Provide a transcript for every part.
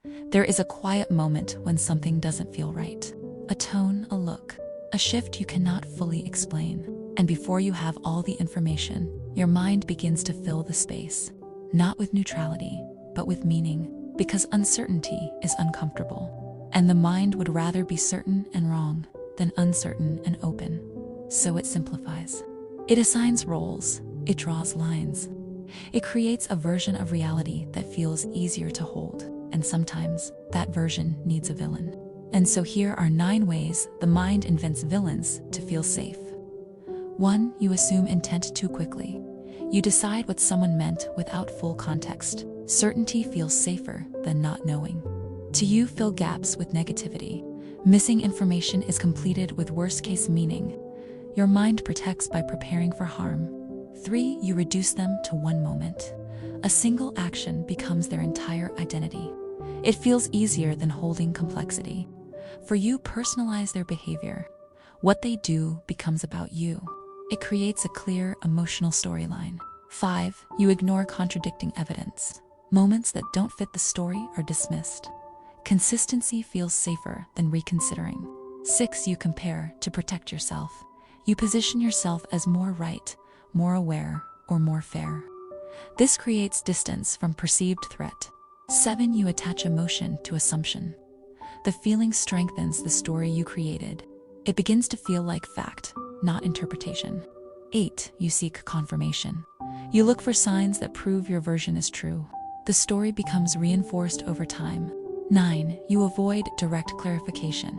There is a quiet moment when something doesn't feel right. A tone, a look, a shift you cannot fully explain. And before you have all the information, your mind begins to fill the space. Not with neutrality, but with meaning, because uncertainty is uncomfortable. And the mind would rather be certain and wrong than uncertain and open. So it simplifies. It assigns roles. It draws lines. It creates a version of reality that feels easier to hold. And sometimes that version needs a villain. And so here are 9 ways the mind invents villains to feel safe. 1. You assume intent too quickly. You decide what someone meant without full context. Certainty feels safer than not knowing. 2. You fill gaps with negativity. Missing information is completed with worst-case meaning. Your mind protects by preparing for harm. 3. You reduce them to one moment. A single action becomes their entire identity. It feels easier than holding complexity. For you, personalize their behavior. What they do becomes about you. It creates a clear, emotional storyline. 5. You ignore contradicting evidence. Moments that don't fit the story are dismissed. Consistency feels safer than reconsidering. 6. You compare to protect yourself. You position yourself as more right, more aware, or more fair. This creates distance from perceived threat. 7. You attach emotion to assumption. The feeling strengthens the story you created. It begins to feel like fact, not interpretation. 8. You seek confirmation. You look for signs that prove your version is true. The story becomes reinforced over time. 9. You avoid direct clarification.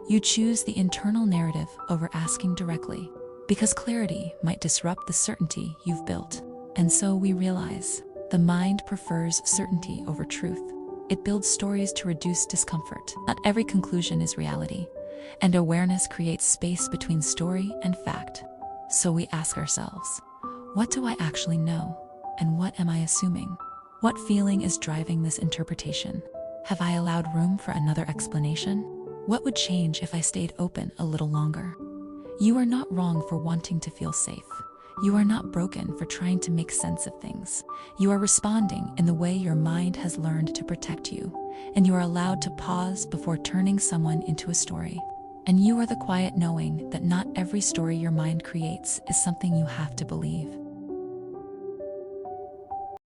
You choose the internal narrative over asking directly, because clarity might disrupt the certainty you've built. And so we realize, the mind prefers certainty over truth. It builds stories to reduce discomfort. Not every conclusion is reality, and awareness creates space between story and fact. So we ask ourselves, what do I actually know? And what am I assuming? What feeling is driving this interpretation? Have I allowed room for another explanation? What would change if I stayed open a little longer? You are not wrong for wanting to feel safe. You are not broken for trying to make sense of things. You are responding in the way your mind has learned to protect you, and you are allowed to pause before turning someone into a story. And you are the quiet knowing that not every story your mind creates is something you have to believe.